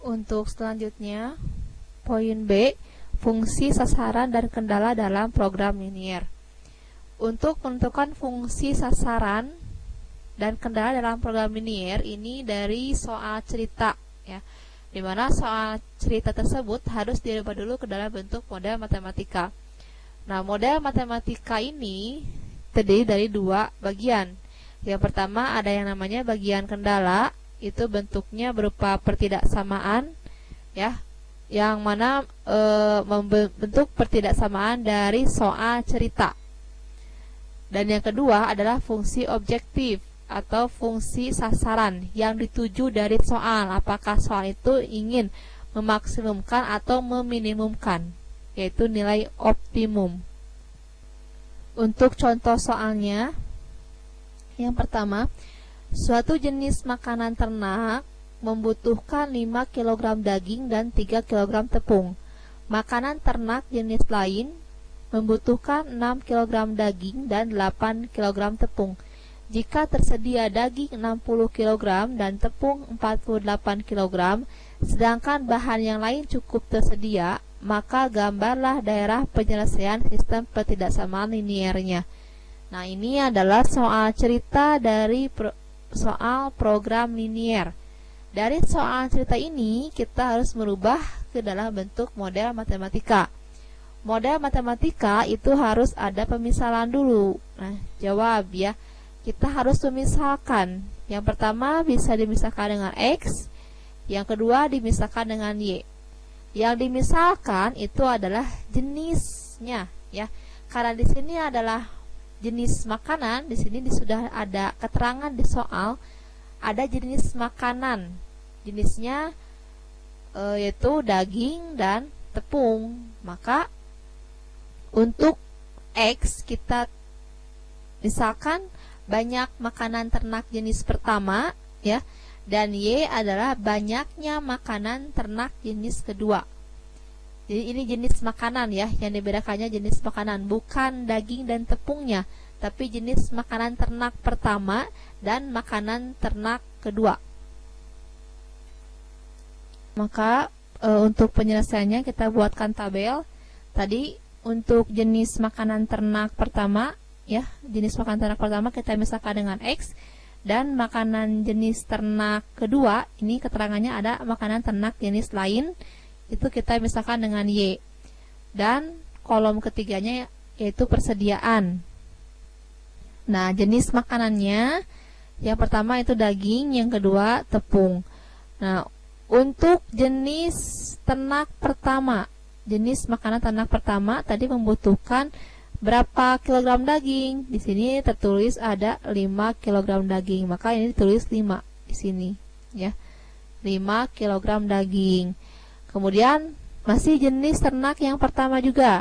Untuk selanjutnya, poin B, fungsi sasaran dan kendala dalam program linier. Untuk menentukan fungsi sasaran dan kendala dalam program linier ini dari soal cerita, ya, dimana soal cerita tersebut harus dirubah dulu ke dalam bentuk model matematika. Nah, model matematika ini terdiri dari dua bagian. Yang pertama ada yang namanya bagian kendala, itu bentuknya berupa pertidaksamaan, ya, yang mana membentuk pertidaksamaan dari soal cerita. Dan yang kedua adalah fungsi objektif atau fungsi sasaran yang dituju dari soal. Apakah soal itu ingin memaksimumkan atau meminimumkan, yaitu nilai optimum. Untuk contoh soalnya, yang pertama, suatu jenis makanan ternak membutuhkan 5 kg daging dan 3 kg tepung. Makanan ternak jenis lain membutuhkan 6 kg daging dan 8 kg tepung. Jika tersedia daging 60 kg dan tepung 48 kg, sedangkan bahan yang lain cukup tersedia, maka gambarlah daerah penyelesaian sistem pertidaksamaan liniernya. Nah, ini adalah soal cerita dari soal program linier. Dari soal cerita ini kita harus merubah ke dalam bentuk model matematika. Model matematika itu harus ada pemisalan dulu. Nah, jawab ya. Kita harus memisahkan. Yang pertama bisa dimisahkan dengan X, yang kedua dimisahkan dengan Y. Yang dimisahkan itu adalah jenisnya, ya. Karena di sini adalah jenis makanan, di sini sudah ada keterangan di soal ada jenis makanan. Jenisnya yaitu daging dan tepung. Maka untuk X kita misalkan banyak makanan ternak jenis pertama, ya, dan Y adalah banyaknya makanan ternak jenis kedua. Jadi ini jenis makanan, ya, yang dibedakannya jenis makanan, bukan daging dan tepungnya, tapi jenis makanan ternak pertama dan makanan ternak kedua. Maka untuk penyelesaiannya kita buatkan tabel. Tadi untuk jenis makanan ternak pertama, ya, jenis makanan ternak pertama kita misalkan dengan X, dan makanan jenis ternak kedua ini keterangannya ada makanan ternak jenis lain, itu kita misalkan dengan Y. Dan kolom ketiganya yaitu persediaan. Nah, jenis makanannya yang pertama itu daging, yang kedua tepung. Nah, untuk jenis ternak pertama, jenis makanan ternak pertama tadi membutuhkan berapa kilogram daging? Di sini tertulis ada 5 kilogram daging, maka ini ditulis 5 di sini, ya. 5 kilogram daging. Kemudian masih jenis ternak yang pertama juga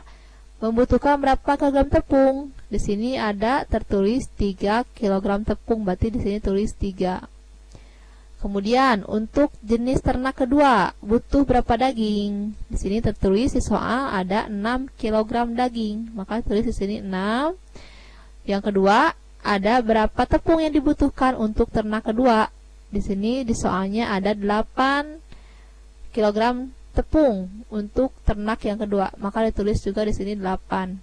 membutuhkan berapa kilogram tepung? Di sini ada tertulis 3 kilogram tepung, berarti di sini tulis 3. Kemudian untuk jenis ternak kedua butuh berapa daging? Di sini tertulis di soal ada 6 kg daging, maka tulis di sini 6. Yang kedua, ada berapa tepung yang dibutuhkan untuk ternak kedua? Di sini di soalnya ada 8 kg tepung untuk ternak yang kedua, maka ditulis juga di sini 8.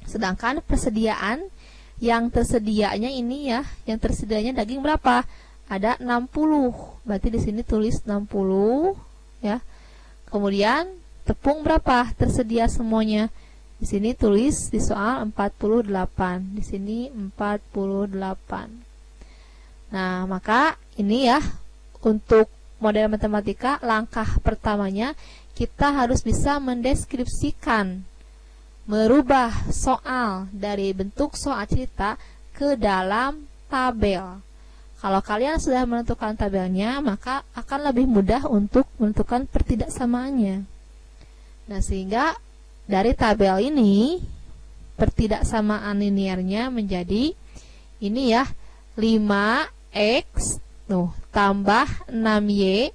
Sedangkan persediaan yang tersedianya ini, ya, yang tersedianya daging berapa? Ada 60, berarti di sini tulis 60, ya. Kemudian tepung berapa? Tersedia semuanya. Di sini tulis di soal 48. Di sini 48. Nah, maka ini, ya, untuk model matematika langkah pertamanya kita harus bisa mendeskripsikan, merubah soal dari bentuk soal cerita ke dalam tabel. Kalau kalian sudah menentukan tabelnya, maka akan lebih mudah untuk menentukan pertidaksamaannya. Nah, sehingga dari tabel ini pertidaksamaan liniernya menjadi ini, ya, 5X tambah 6Y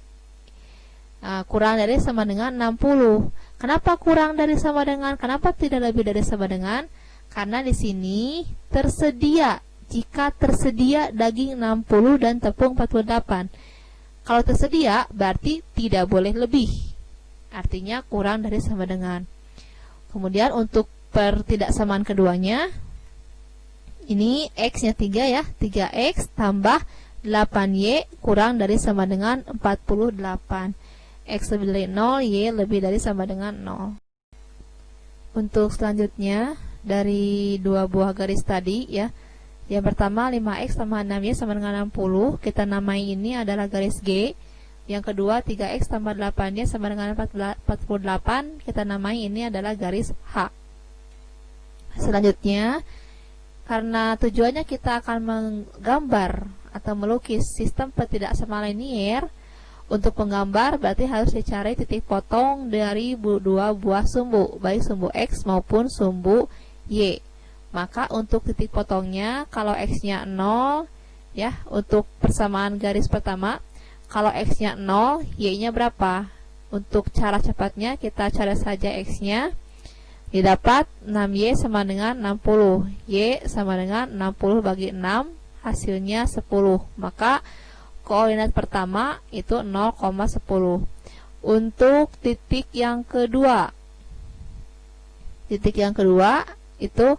kurang dari sama dengan 60. Kenapa kurang dari sama dengan? Kenapa tidak lebih dari sama dengan? Karena di sini tersedia, jika tersedia daging 60 dan tepung 48. Kalau tersedia berarti tidak boleh lebih. Artinya kurang dari sama dengan. Kemudian untuk pertidaksamaan keduanya, ini X-nya 3 ya, 3X tambah 8Y kurang dari sama dengan 48. X lebih dari 0, Y lebih dari sama dengan 0. Untuk selanjutnya, dari dua buah garis tadi ya, yang pertama 5X tambah 6Y sama dengan 60, kita namai ini adalah garis G. Yang kedua 3X tambah 8Y sama dengan 48, kita namai ini adalah garis H. Selanjutnya, karena tujuannya kita akan menggambar atau melukis sistem pertidaksamaan linier, untuk penggambar berarti harus dicari titik potong dari dua buah sumbu, baik sumbu X maupun sumbu Y. Maka untuk titik potongnya, kalau X-nya 0 ya, untuk persamaan garis pertama, kalau X-nya 0, Y-nya berapa? Untuk cara cepatnya kita cari saja X-nya. Didapat 6Y sama dengan 60. Y sama dengan 60 bagi 6, hasilnya 10. Maka koordinat pertama itu 0,10. Untuk titik yang kedua, itu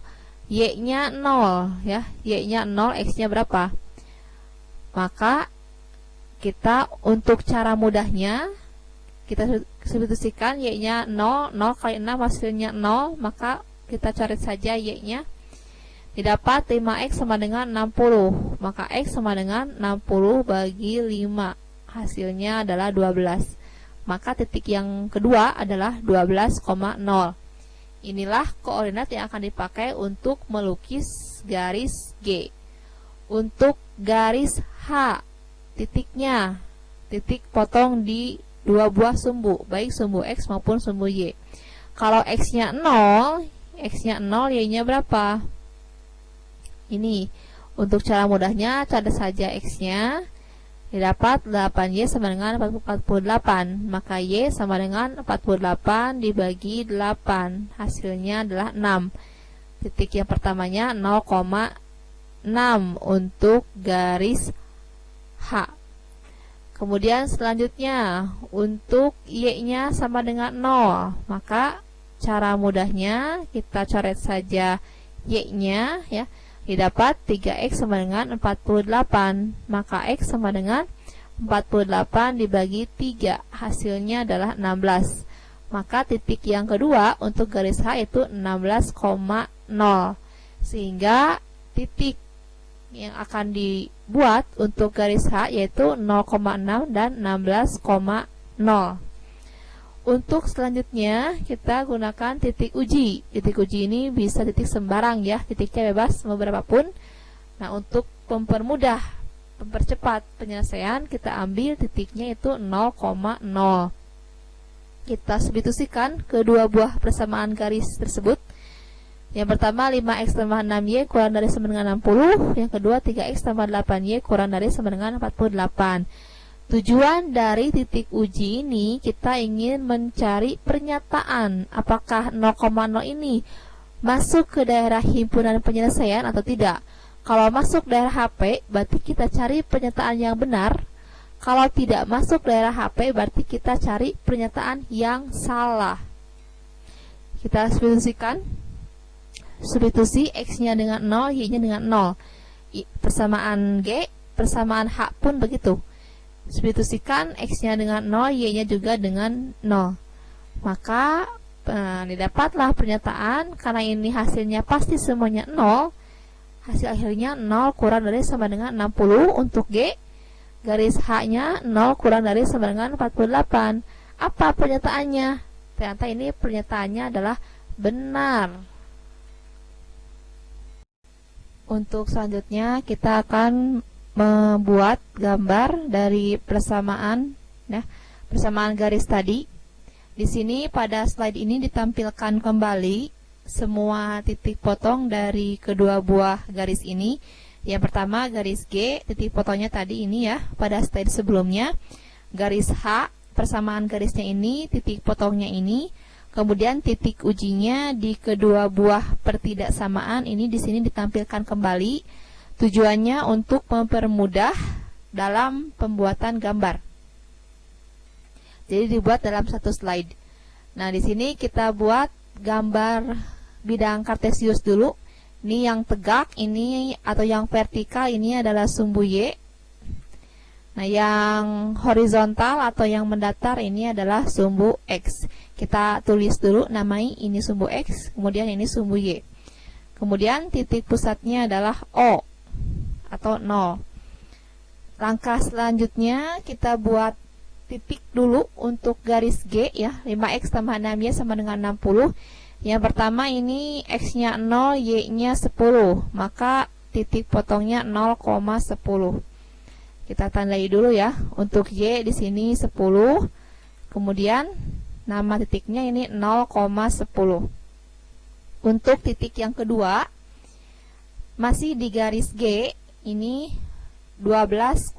Y-nya 0 ya, Y-nya 0, X-nya berapa? Maka kita untuk cara mudahnya kita substitusikan Y-nya 0, 0 kali 6 hasilnya 0, maka kita cari saja Y-nya. Didapat 5X sama dengan 60, maka X sama dengan 60 bagi 5, hasilnya adalah 12. Maka titik yang kedua adalah 12,0. Inilah koordinat yang akan dipakai untuk melukis garis G. Untuk garis H, titiknya, titik potong di dua buah sumbu, baik sumbu X maupun sumbu Y. Kalau X-nya 0, Y-nya berapa? Ini, untuk cara mudahnya, cari saja X-nya. Didapat 8Y sama dengan 48, maka Y sama dengan 48 dibagi 8, hasilnya adalah 6. Titik yang pertamanya 0,6 untuk garis H. Kemudian selanjutnya, untuk Y-nya sama dengan 0, maka cara mudahnya kita coret saja Y-nya ya. Didapat 3X sama dengan 48, maka X sama dengan 48 dibagi 3, hasilnya adalah 16. Maka titik yang kedua untuk garis H itu 16,0. Sehingga titik yang akan dibuat untuk garis H yaitu 0,6 dan 16,0. Untuk selanjutnya kita gunakan titik uji. Titik uji ini bisa titik sembarang ya, titiknya bebas mau berapapun. Nah, untuk mempercepat penyelesaian, kita ambil titiknya itu 0,0. Kita substitusikan kedua buah persamaan garis tersebut. Yang pertama 5X tambah 6Y kurang dari sama dengan 60. Yang kedua 3X tambah 8Y kurang dari sama dengan 48. Tujuan dari titik uji ini, kita ingin mencari pernyataan apakah 0,0 ini masuk ke daerah himpunan penyelesaian atau tidak. Kalau masuk daerah HP, berarti kita cari pernyataan yang benar. Kalau tidak masuk daerah HP, berarti kita cari pernyataan yang salah. Kita substitusikan. Substitusi X-nya dengan 0, Y-nya dengan 0. Persamaan G, persamaan H pun begitu. Substitusikan X-nya dengan 0, Y-nya juga dengan 0. Maka didapatlah pernyataan, karena ini hasilnya pasti semuanya 0, hasil akhirnya 0 kurang dari sama dengan 60 untuk G. Garis H-nya 0 kurang dari sama dengan 48. Apa pernyataannya? Ternyata ini pernyataannya adalah benar. Untuk selanjutnya kita akan membuat gambar dari persamaan ya, persamaan garis tadi. Di sini pada slide ini ditampilkan kembali semua titik potong dari kedua buah garis ini. Yang pertama garis G, titik potongnya tadi ini ya, pada slide sebelumnya. Garis H, persamaan garisnya ini, titik potongnya ini. Kemudian titik ujinya di kedua buah pertidaksamaan ini di sini ditampilkan kembali. Tujuannya untuk mempermudah dalam pembuatan gambar. Jadi dibuat dalam satu slide. Nah, di sini kita buat gambar bidang kartesius dulu. Ini yang tegak ini atau yang vertikal ini adalah sumbu Y. Nah, yang horizontal atau yang mendatar ini adalah sumbu X. Kita tulis dulu, namai ini sumbu X, kemudian ini sumbu Y. Kemudian titik pusatnya adalah O atau 0. Langkah selanjutnya kita buat titik dulu untuk garis G ya, 5X tambah 6Y sama dengan 60. Yang pertama ini X-nya 0, Y-nya 10, maka titik potongnya 0,10. Kita tandai dulu ya. Untuk Y di sini 10. Kemudian nama titiknya ini 0,10. Untuk titik yang kedua masih di garis G ini 12,0.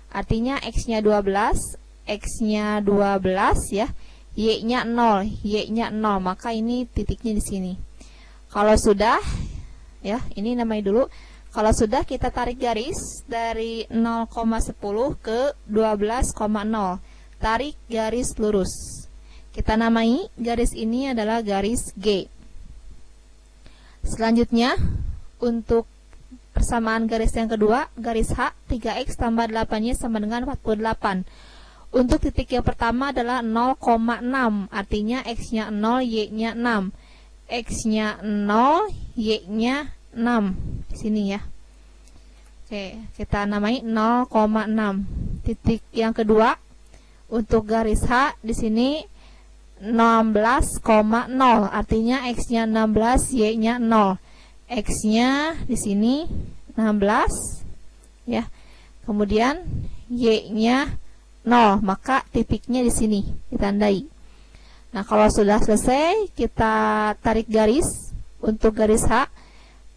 Artinya X-nya 12, X-nya 12 ya. Y-nya 0, Y-nya 0, maka ini titiknya di sini. Kalau sudah ya, ini namanya dulu. Kalau sudah, kita tarik garis dari 0,10 ke 12,0. Tarik garis lurus. Kita namai garis ini adalah garis G. Selanjutnya, untuk persamaan garis yang kedua, garis H, 3X tambah 8Y sama dengan 48. Untuk titik yang pertama adalah 0,6, artinya X-nya 0, Y-nya 6. X-nya 0, Y-nya 6 di sini ya. Oke, kita namai 0,6. Titik yang kedua untuk garis H di sini 16,0, artinya X-nya 16, Y-nya 0. X-nya di sini 16 ya. Kemudian Y-nya 0, maka titiknya di sini ditandai. Nah, kalau sudah selesai, kita tarik garis untuk garis H.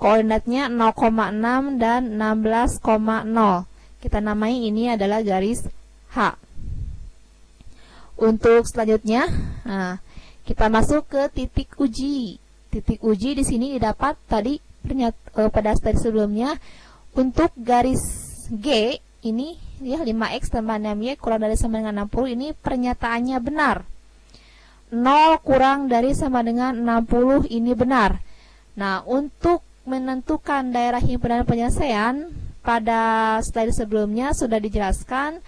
Koordinatnya 0,6 dan 16,0. Kita namai ini adalah garis H. Untuk selanjutnya, nah, kita masuk ke titik uji. Titik uji di sini didapat tadi pada slide sebelumnya. Untuk garis G ini ya 5X tambah 6Y kurang dari sama dengan 60, ini pernyataannya benar. 0 kurang dari sama dengan 60 ini benar. Nah, untuk menentukan daerah himpunan penyelesaian, pada slide sebelumnya sudah dijelaskan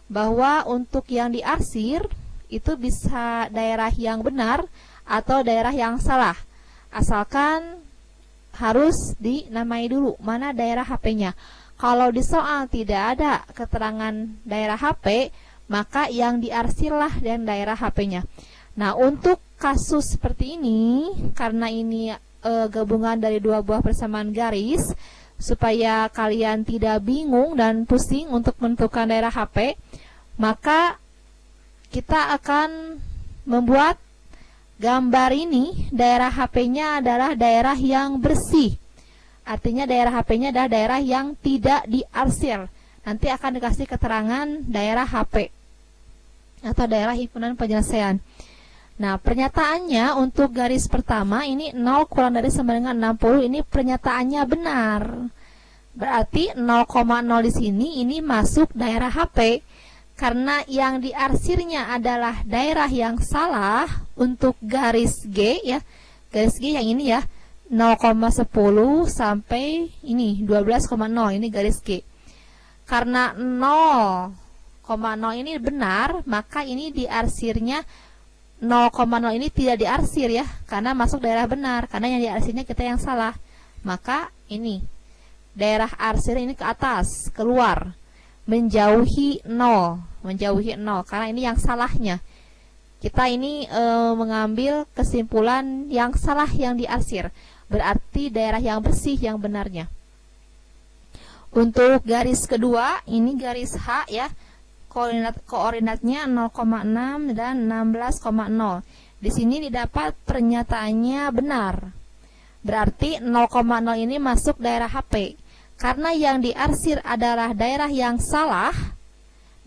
bahwa untuk yang diarsir itu bisa daerah yang benar atau daerah yang salah, asalkan harus dinamai dulu mana daerah HP-nya. Kalau di soal tidak ada keterangan daerah HP, maka yang diarsirlah dan daerah HP-nya. Nah, untuk kasus seperti ini, karena ini gabungan dari dua buah persamaan garis, supaya kalian tidak bingung dan pusing untuk menentukan daerah HP, maka kita akan membuat gambar ini. Daerah HP-nya adalah daerah yang bersih, artinya daerah HP-nya adalah daerah yang tidak diarsir. Nanti akan dikasih keterangan daerah HP atau daerah himpunan penyelesaian. Nah, pernyataannya untuk garis pertama ini 0 kurang dari sama dengan 60, ini pernyataannya benar. Berarti 0,0 di sini ini masuk daerah HP. Karena yang diarsirnya adalah daerah yang salah untuk garis G ya. Garis G yang ini ya, 0,10 sampai ini 12,0, ini garis G. Karena 0,0 ini benar, maka ini diarsirnya 0,0 ini tidak diarsir ya, karena masuk daerah benar. Karena yang diarsirnya kita yang salah, maka ini daerah arsir ini ke atas, keluar, menjauhi 0, karena ini yang salahnya. Kita ini mengambil kesimpulan yang salah yang diarsir, berarti daerah yang bersih yang benarnya. Untuk garis kedua, ini garis H ya, koordinatnya 0,6 dan 16,0. Di sini didapat pernyataannya benar. Berarti 0,0 ini masuk daerah HP. Karena yang diarsir adalah daerah yang salah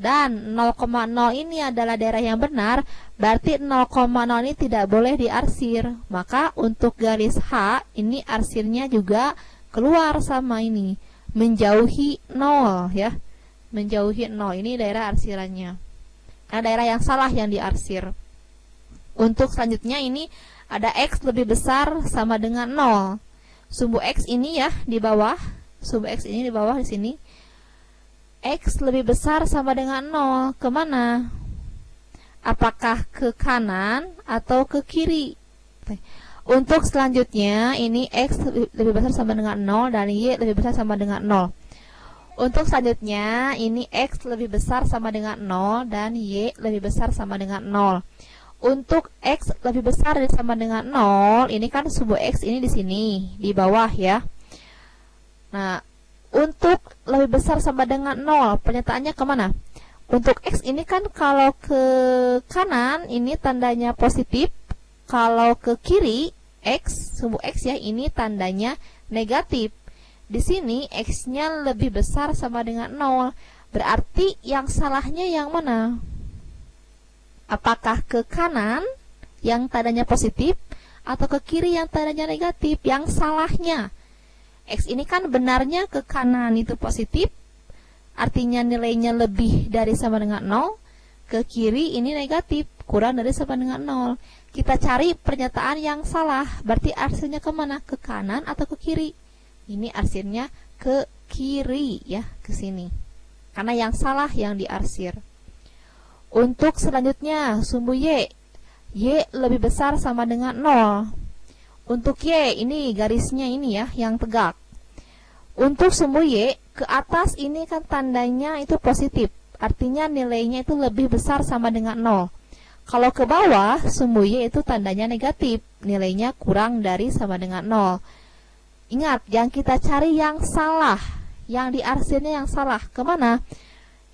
dan 0,0 ini adalah daerah yang benar, berarti 0,0 ini tidak boleh diarsir. Maka untuk garis H ini arsirnya juga keluar sama ini, menjauhi 0 ya. Menjauhi 0, ini daerah arsirannya. daerah yang salah yang diarsir. Untuk selanjutnya ini ada X lebih besar sama dengan 0. Sumbu X ini ya di bawah, sumbu X ini di bawah di sini. X lebih besar sama dengan 0. Kemana? Apakah ke kanan atau ke kiri? Untuk selanjutnya ini X lebih besar sama dengan 0 dan Y lebih besar sama dengan 0. Untuk selanjutnya ini X lebih besar sama dengan 0 dan Y lebih besar sama dengan 0. Untuk X lebih besar dan sama dengan 0, ini kan sumbu X ini di sini, di bawah ya. Nah, untuk lebih besar sama dengan 0, pernyataannya kemana? Untuk X ini kan kalau ke kanan, ini tandanya positif. Kalau ke kiri, X, sumbu X ya, ini tandanya negatif. Di sini X-nya lebih besar sama dengan 0. Berarti yang salahnya yang mana? Apakah ke kanan yang tandanya positif atau ke kiri yang tandanya negatif? Yang salahnya X ini kan benarnya ke kanan itu positif, artinya nilainya lebih dari sama dengan 0. Ke kiri ini negatif, kurang dari sama dengan 0. Kita cari pernyataan yang salah, berarti arsirnya kemana? Ke kanan atau ke kiri? Ini arsirnya ke kiri ya, ke sini, karena yang salah yang diarsir. Untuk selanjutnya sumbu Y lebih besar sama dengan 0. Untuk Y ini garisnya ini ya yang tegak. Untuk sumbu Y ke atas ini kan tandanya itu positif, artinya nilainya itu lebih besar sama dengan 0. Kalau ke bawah sumbu Y itu tandanya negatif, nilainya kurang dari sama dengan 0. Ingat, yang kita cari yang salah, yang diarsirnya yang salah. Kemana?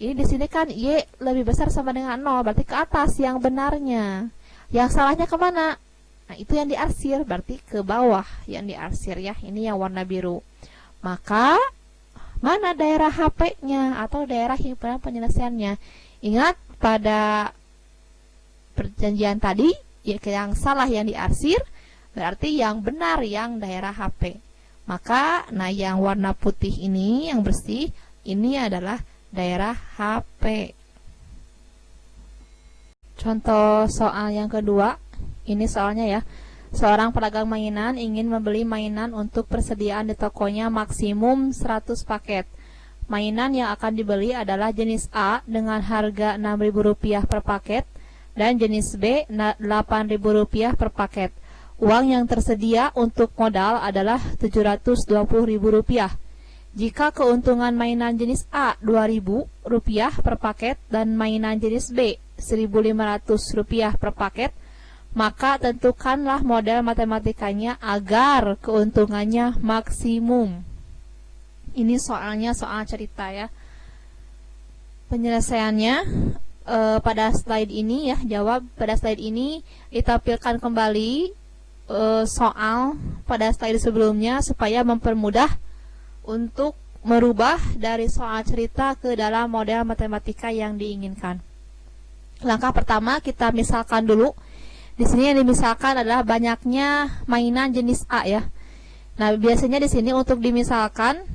Ini di sini kan Y lebih besar sama dengan 0, berarti ke atas yang benarnya. Yang salahnya kemana? Nah, itu yang diarsir, berarti ke bawah yang diarsir ya. Ini yang warna biru. Maka, mana daerah HP-nya atau daerah himpunan penyelesaiannya? Ingat, pada perjanjian tadi, yang salah yang diarsir, berarti yang benar yang daerah HP. Maka, nah yang warna putih ini, yang bersih, ini adalah daerah HP. Contoh soal yang kedua, ini soalnya ya. Seorang pedagang mainan ingin membeli mainan untuk persediaan di tokonya maksimum 100 paket. Mainan yang akan dibeli adalah jenis A dengan harga Rp6.000 per paket dan jenis B Rp8.000 per paket. Uang yang tersedia untuk modal adalah Rp720.000. Jika keuntungan mainan jenis A Rp2.000 per paket dan mainan jenis B Rp1.500 per paket, maka tentukanlah model matematikanya agar keuntungannya maksimum. Ini soalnya soal cerita ya. Penyelesaiannya pada slide ini ya, jawab pada slide ini ditampilkan kembali soal pada slide sebelumnya supaya mempermudah untuk merubah dari soal cerita ke dalam model matematika yang diinginkan. Langkah pertama kita misalkan dulu. Di sini yang dimisalkan adalah banyaknya mainan jenis A ya. Nah, biasanya di sini untuk dimisalkan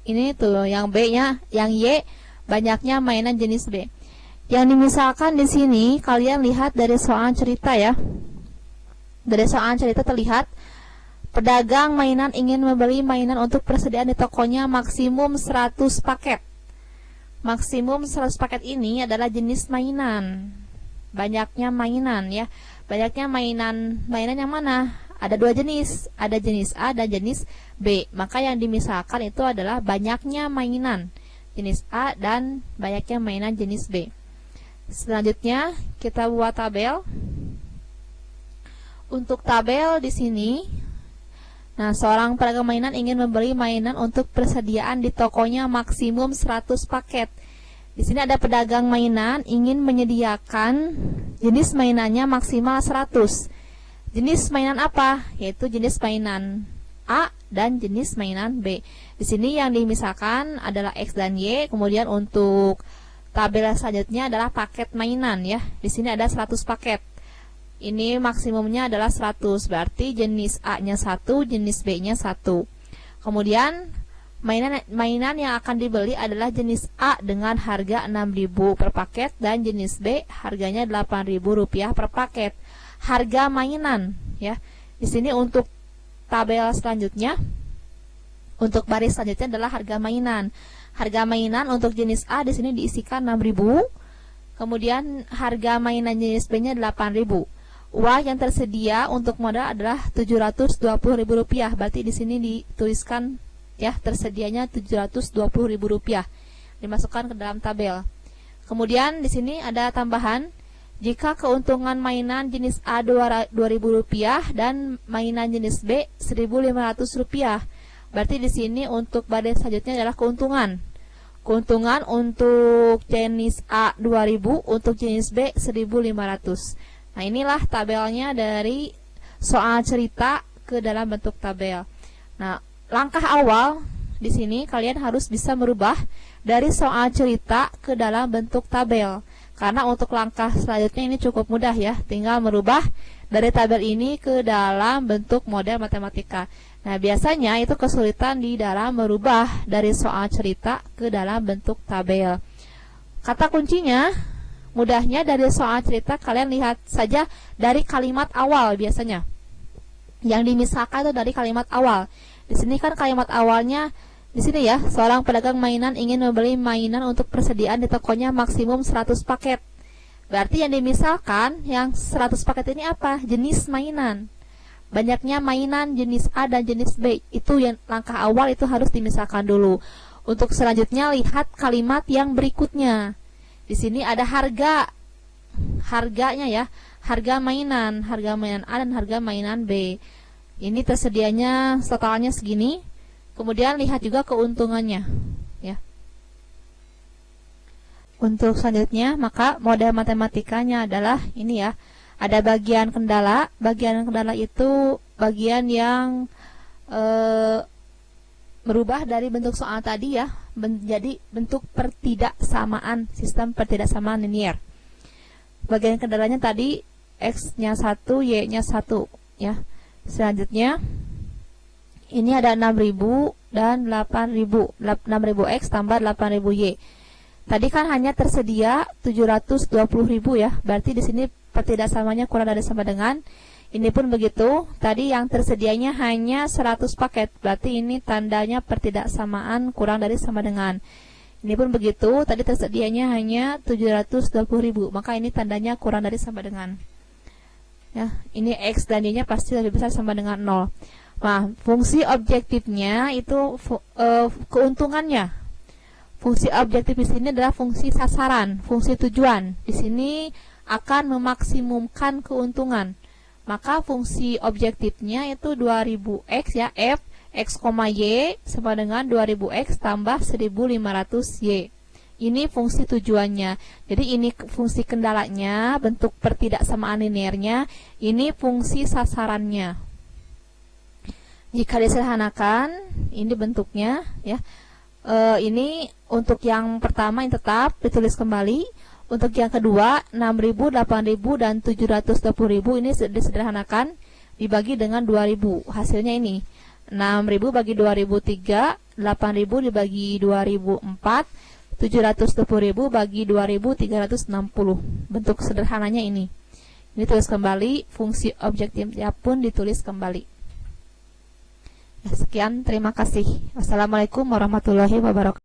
ini tuh yang B-nya, yang Y banyaknya mainan jenis B. Yang dimisalkan di sini kalian lihat dari soal cerita ya. Dari soal cerita terlihat pedagang mainan ingin membeli mainan untuk persediaan di tokonya maksimum 100 paket. Maksimum 100 paket ini adalah jenis mainan. Banyaknya mainan ya. Banyaknya mainan yang mana? Ada dua jenis, ada jenis A dan jenis B. Maka yang dimisalkan itu adalah banyaknya mainan jenis A dan banyaknya mainan jenis B. Selanjutnya kita buat tabel. Untuk tabel di sini, nah, seorang pedagang mainan ingin membeli mainan untuk persediaan di tokonya maksimum 100 paket. Di sini ada pedagang mainan ingin menyediakan jenis mainannya maksimal 100. Jenis mainan apa? Yaitu jenis mainan A dan jenis mainan B. Di sini yang dimisalkan adalah X dan Y. Kemudian untuk tabel selanjutnya adalah paket mainan ya. Di sini ada 100 paket. Ini maksimumnya adalah 100, berarti jenis A-nya 1, jenis B-nya 1. Kemudian Mainan yang akan dibeli adalah jenis A dengan harga 6.000 per paket dan jenis B harganya Rp8.000 per paket. Harga mainan ya. Di sini untuk tabel selanjutnya, untuk baris selanjutnya adalah harga mainan. Harga mainan untuk jenis A di sini diisikan 6.000. Kemudian harga mainan jenis B-nya 8.000. Uang yang tersedia untuk modal adalah Rp720.000. Berarti di sini dituliskan ya, tersedianya Rp720.000 dimasukkan ke dalam tabel. Kemudian di sini ada tambahan, jika keuntungan mainan jenis A Rp2.000 dan mainan jenis B Rp1.500. Berarti di sini untuk baris selanjutnya adalah keuntungan. Keuntungan untuk jenis A 2.000, untuk jenis B 1.500. Nah, inilah tabelnya dari soal cerita ke dalam bentuk tabel. Nah, langkah awal di sini kalian harus bisa merubah dari soal cerita ke dalam bentuk tabel. Karena untuk langkah selanjutnya ini cukup mudah ya, tinggal merubah dari tabel ini ke dalam bentuk model matematika. Nah, biasanya itu kesulitan di dalam merubah dari soal cerita ke dalam bentuk tabel. Kata kuncinya, mudahnya dari soal cerita kalian lihat saja dari kalimat awal biasanya. Yang dimisalkan itu dari kalimat awal. Di sini kan kalimat awalnya, di sini ya, seorang pedagang mainan ingin membeli mainan untuk persediaan di tokonya maksimum 100 paket. Berarti yang dimisalkan, yang 100 paket ini apa? Jenis mainan. Banyaknya mainan jenis A dan jenis B. Itu yang langkah awal itu harus dimisalkan dulu. Untuk selanjutnya lihat kalimat yang berikutnya. Di sini ada harga. Harganya ya, harga mainan A dan harga mainan B. Ini tersedianya totalnya segini. Kemudian lihat juga keuntungannya ya. Untuk selanjutnya, maka model matematikanya adalah ini ya. Ada bagian kendala. Bagian kendala itu bagian yang merubah dari bentuk soal tadi ya, menjadi bentuk pertidaksamaan, sistem pertidaksamaan linear. Bagian kendalanya tadi X-nya 1, Y-nya 1 ya. Selanjutnya ini ada 6.000 dan 8.000. 6.000X tambah 8.000Y. Tadi kan hanya tersedia 720.000 ya. Berarti di sini pertidaksamanya kurang dari sama dengan. Ini pun begitu. Tadi yang tersedianya hanya 100 paket. Berarti ini tandanya pertidaksamaan kurang dari sama dengan. Ini pun begitu. Tadi tersedianya hanya 720.000. Maka ini tandanya kurang dari sama dengan. Ya, ini X dan Y-nya pasti lebih besar sama dengan 0. Nah, fungsi objektifnya itu keuntungannya. Fungsi objektif di sini adalah fungsi sasaran, fungsi tujuan. Di sini akan memaksimumkan keuntungan. Maka fungsi objektifnya itu 2000x ya, f x, y sama dengan 2000x tambah 1500y. Ini fungsi tujuannya. Jadi ini fungsi kendalanya, bentuk pertidaksamaan linearnya. Ini fungsi sasarannya. Jika disederhanakan, ini bentuknya ya. Ini untuk yang pertama yang tetap ditulis kembali. Untuk yang kedua 6.000, 8.000 dan 720.000 ini disederhanakan dibagi dengan 2.000. Hasilnya ini 6.000 bagi 2.003, 8.000 dibagi 2.004, 720.000 bagi 2.360. Bentuk sederhananya ini. Ini tulis kembali, fungsi objektifnya pun ditulis kembali. Sekian, terima kasih. Wassalamualaikum warahmatullahi wabarakatuh.